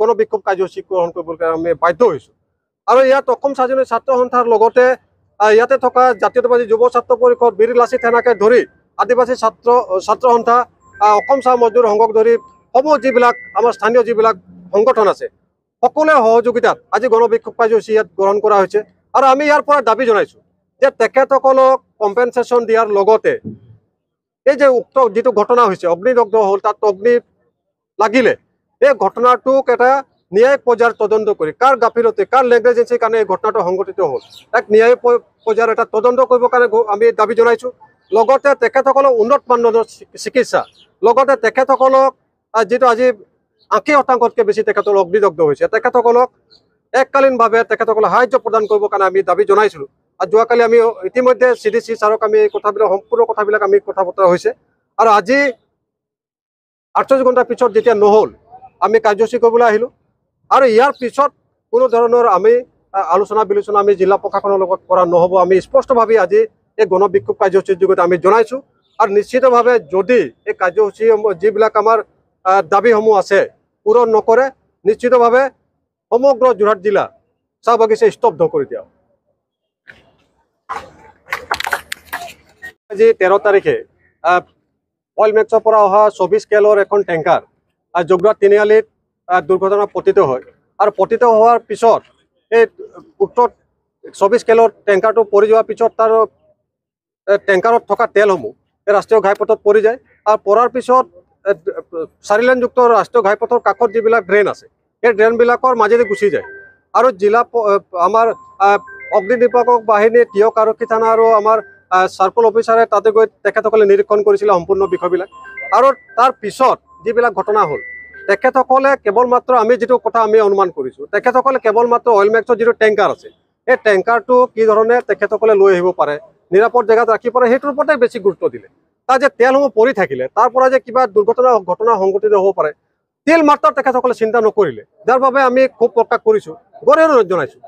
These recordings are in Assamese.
গণবিক্ষোভ কাৰ্যসূচী গ্ৰহণ কৰিবলৈ আমি বাধ্য হৈছোঁ আৰু ইয়াত অসম স্বাধীন ছাত্ৰ সন্থাৰ লগতে ইয়াতে থকা জাতীয়তাবাদী যুৱ ছাত্ৰ পৰিষদ বীৰ লাচিত সেনাকে ধৰি আদিবাসী ছাত্ৰ সন্থা অসম চাহ মজদুৰ সংঘক ধৰি সমূহ যিবিলাক আমাৰ স্থানীয় যিবিলাক সংগঠন আছে সকলোৱে সহযোগিতাত আজি গণবিক্ষোভ কাৰ্যসূচী ইয়াত গ্ৰহণ কৰা হৈছে আৰু আমি ইয়াৰ পৰা দাবী জনাইছোঁ যে তেখেতসকলক কম্পেনচেশ্যন দিয়াৰ লগতে এই যে উক্ত যিটো ঘটনা হৈছে অগ্নিদগ্ধ হ'ল তাত অগ্নি লাগিলে এই ঘটনাটোক এটা ন্যায়িক পৰ্যায়ৰ তদন্ত কৰি কাৰ গাফিলতি কাৰ নেগলিজেন্সিৰ কাৰণে এই ঘটনাটো সংঘটিত হ'ল তাক ন্যায়িক পৰ্যায়ৰ এটা তদন্ত কৰিবৰ কাৰণে আমি দাবী জনাইছোঁ লগতে তেখেতসকলক উন্নত মানদণ্ডৰ চিকিৎসা লগতে তেখেতসকলক যিটো আজি ৮০%তকৈ বেছি তেখেতসকল অগ্নিদগ্ধ হৈছে তেখেতসকলক এককালীনভাৱে তেখেতসকলক সাহায্য প্ৰদান কৰিবৰ কাৰণে আমি দাবী জনাইছিলোঁ আৰু যোৱাকালি আমি ইতিমধ্যে CDC ছাৰক আমি কথাবিলাক সম্পূৰ্ণ কথাবিলাক আমি কথা বতৰা হৈছে আৰু আজি ৪৮ ঘণ্টাৰ পিছত যেতিয়া নহ'ল আমি কাৰ্যসূচী কৰিবলৈ আহিলোঁ আৰু ইয়াৰ পিছত কোনো ধৰণৰ আমি আলোচনা বিলোচনা আমি জিলা প্ৰশাসনৰ লগত কৰা নহ'ব আমি স্পষ্টভাৱে আজি এই গণবিক্ষোভ কাৰ্যসূচীৰ যোগেদি আমি জনাইছোঁ আৰু নিশ্চিতভাৱে যদি এই কাৰ্যসূচীসমূহ যিবিলাক আমাৰ দাবীসমূহ আছে পূৰণ নকৰে নিশ্চিতভাৱে সমগ্ৰ যোৰহাট জিলা চাহ বাগিচা স্তব্ধ কৰি দিয়া আজি 13 তাৰিখে অইল মেক্সৰ পৰা অহা 24 কেলৰ এখন টেংকাৰ যোৰহাট তিনিআলিত দুৰ্ঘটনা পতিত হয় আৰু পতিত হোৱাৰ পিছত এই উক্ত 24 কেলৰ টেংকাৰটো পৰি যোৱাৰ পিছত তাৰ টেংকাৰত থকা তেলসমূহ এই ৰাষ্ট্ৰীয় ঘাইপথত পৰি যায় আৰু পৰাৰ পিছত 4 লেনযুক্ত ৰাষ্ট্ৰীয় ঘাইপথৰ কাষত যিবিলাক ড্ৰেইন আছে সেই ড্ৰেইনবিলাকৰ মাজেদি গুচি যায় আৰু জিলা আমাৰ অগ্নি নিৰ্বাপক বাহিনী টিয়ক আৰক্ষী থানা আৰু আমাৰ চাৰ্কল অফিচাৰে তাতে গৈ তেখেতসকলে নিৰীক্ষণ কৰিছিলে সম্পূৰ্ণ বিষয়বিলাক আৰু তাৰ পিছত যিবিলাক ঘটনা হ'ল তেখেতসকলে কেৱল মাত্ৰ আমি যিটো কথা আমি অনুমান কৰিছোঁ তেখেতসকলে কেৱল মাত্ৰ অইল মেক্সৰ যিটো টেংকাৰ আছে এই টেংকাৰটো কি ধৰণে তেখেতসকলে লৈ আহিব পাৰে নিৰাপদ জেগাত ৰাখি পাৰে সেইটোৰ ওপৰতে বেছি গুৰুত্ব দিলে তাৰ যে তেলসমূহ পৰি থাকিলে তাৰ পৰা যে কিবা ঘটনা সংঘটিত হ'ব পাৰে তেল মাত্ৰ তেখেতসকলে চিন্তা নকৰিলে যাৰ বাবে আমি খুব প্ৰকাশ কৰিছোঁ গৌৰৱ জনাইছোঁ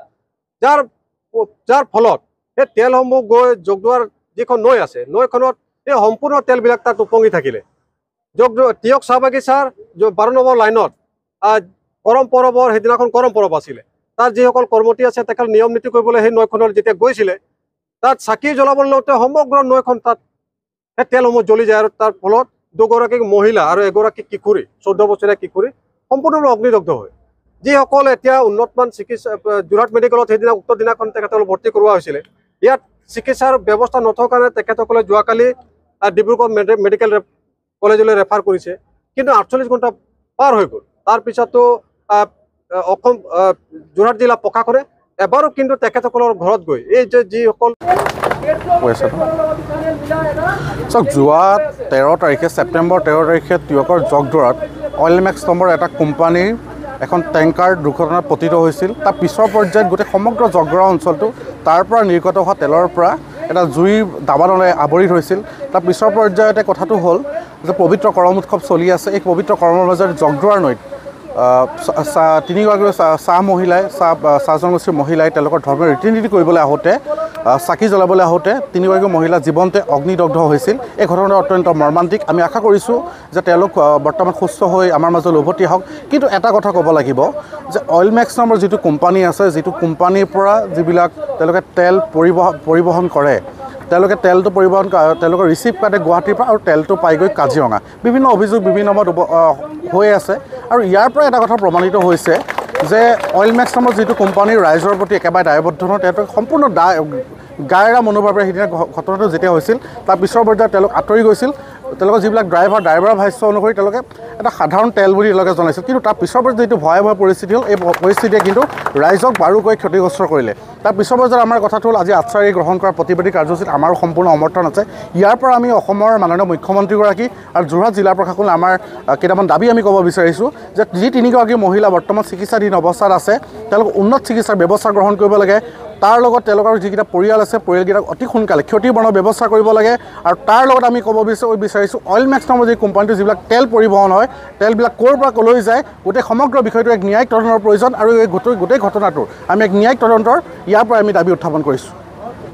যাৰ ফলত সেই তেলসমূহ গৈ জগদুৱাৰ যিখন নৈ আছে নৈখনত এই সম্পূৰ্ণ তেলবিলাক তাত উপঙি থাকিলে টিয়ক চাহ বাগিচাৰ 12 নম্বৰ লাইনত কৰম পৰৱৰ সেইদিনাখন কৰম পৰৱ আছিলে তাত যিসকল কৰ্মী আছে তেখেত নিয়ম নীতি কৰিবলৈ সেই নৈখনত যেতিয়া গৈছিলে তাত চাকি জ্বলাবলৈ লওঁতে সমগ্ৰ নৈখন তাত সেই তেলসমূহ জ্বলি যায় আৰু তাৰ ফলত দুগৰাকী মহিলা আৰু এগৰাকী কিশোৰী 14 বছৰীয়া কিশোৰী সম্পূৰ্ণৰূপে অগ্নিদগ্ধ হয় যিসকল এতিয়া উন্নতমান চিকিৎসা যোৰহাট মেডিকেলত সেইদিনা উক্ত দিনাখন তেখেতসকলক ভৰ্তি কৰোৱা হৈছিলে ইয়াত চিকিৎসাৰ ব্যৱস্থা নথকাৰ কাৰণে তেখেতসকলে যোৱাকালি ডিব্ৰুগড় মেডিকেল কলেজলৈ ৰেফাৰ কৰিছে কিন্তু 48 ঘণ্টা পাৰ হৈ গ'ল তাৰপিছতো অসম যোৰহাট জিলা প্ৰশাসনে এবাৰো কিন্তু তেখেতসকলৰ ঘৰত গৈ এই যে যিসকল যোৱা 13 তাৰিখে ছেপ্টেম্বৰ 13 তাৰিখে টিয়কৰ জগদুৱাৰত অইল মেক্স নম্বৰ এটা কোম্পানীৰ এখন টেংকাৰ দুৰ্ঘটনাত পতিত হৈছিল তাৰ পিছৰ পৰ্যায়ত গোটেই সমগ্ৰ জগদুৱাৰ অঞ্চলটো তাৰ পৰা নিৰ্গত হোৱা তেলৰ পৰা এটা জুইৰ দাবানলে আৱৰি ধৰিছিল তাৰ পিছৰ পৰ্যায়তে কথাটো হ'ল যে পবিত্ৰ কৰম উৎসৱ চলি আছে এই পবিত্ৰ কৰমৰ মাজত জগদুৱাৰ নৈত তিনিগৰাকী চাহ মহিলাই চাহ জনগোষ্ঠীৰ মহিলাই তেওঁলোকৰ ধৰ্মীয় ৰীতি নীতি কৰিবলৈ আহোঁতে চাকি জ্বলাবলৈ আহোঁতে তিনিগৰাকী মহিলা জীৱন্তে অগ্নিদগ্ধ হৈছিল এই ঘটনাটো অত্যন্ত মৰ্মান্তিক আমি আশা কৰিছোঁ যে তেওঁলোক বৰ্তমান সুস্থ হৈ আমাৰ মাজলৈ উভতি আহক কিন্তু এটা কথা ক'ব লাগিব যে অইল মেক্স নামৰ যিটো কোম্পানী আছে যিটো কোম্পানীৰ পৰা যিবিলাক তেওঁলোকে তেল পৰিবহণ কৰে তেওঁলোকে তেলটো তেওঁলোকৰ ৰিচিভ কাটে গুৱাহাটীৰ পৰা আৰু তেলটো পাইগৈ কাজিৰঙা বিভিন্ন অভিযোগ বিভিন্ন সময়ত হৈ আছে আৰু ইয়াৰ পৰা এটা কথা প্ৰমাণিত হৈছে যে অইল মেক্স নামৰ যিটো কোম্পানীৰ ৰাইজৰ প্ৰতি একেবাৰে দায়বদ্ধ নহয় তেওঁলোকে সম্পূৰ্ণ গায়েৰা মনোভাৱেৰে সেইদিনা ঘটনাটো যেতিয়া হৈছিল তাৰ পিছৰ পৰ্যায়ত তেওঁলোক আঁতৰি গৈছিল তেওঁলোকৰ যিবিলাক ড্ৰাইভাৰ ভাষ্য অনুসৰি তেওঁলোকে এটা সাধাৰণ তেল বুলি তেওঁলোকে জনাইছিল কিন্তু তাৰ পিছৰ পৰ্যায়ত যিটো ভয়াৱহ পৰিস্থিতি হ'ল এই পৰিস্থিতিয়ে কিন্তু ৰাইজক বাৰুকৈ ক্ষতিগ্ৰস্ত কৰিলে তাৰ পিছৰ পৰ্যায়ত আমাৰ কথাটো হ'ল আজি 8 তাৰিখ গ্ৰহণ কৰা প্ৰতিবাদী কাৰ্যসূচীত আমাৰো সম্পূৰ্ণ সমৰ্থন আছে ইয়াৰ পৰা আমি অসমৰ মাননীয় মুখ্যমন্ত্ৰীগৰাকী আৰু যোৰহাট জিলা প্ৰশাসনে আমাৰ কেইটামান দাবী আমি ক'ব বিচাৰিছোঁ যে যি তিনিগৰাকী মহিলা বৰ্তমান চিকিৎসাধীন অৱস্থাত আছে তেওঁলোক উন্নত চিকিৎসাৰ ব্যৱস্থা গ্ৰহণ কৰিব লাগে তাৰ লগত তেওঁলোকৰ যিকেইটা পৰিয়াল আছে পৰিয়ালকেইটাক অতি সোনকালে ক্ষতিপূৰণৰ ব্যৱস্থা কৰিব লাগে আৰু তাৰ লগত আমি ক'ব বিচাৰিছোঁ অইল মেক্স নামৰ যি কোম্পানীটো যিবিলাক তেল পৰিবহণ হয় তেলবিলাক ক'ৰ পৰা ক'লৈ যায় গোটেই সমগ্ৰ বিষয়টো এক ন্যায়িক তদন্তৰ প্ৰয়োজন আৰু এই গোটেই ঘটনাটোৰ আমি এক ন্যায়িক তদন্তৰ ইয়াৰ পৰা আমি দাবী উত্থাপন কৰিছোঁ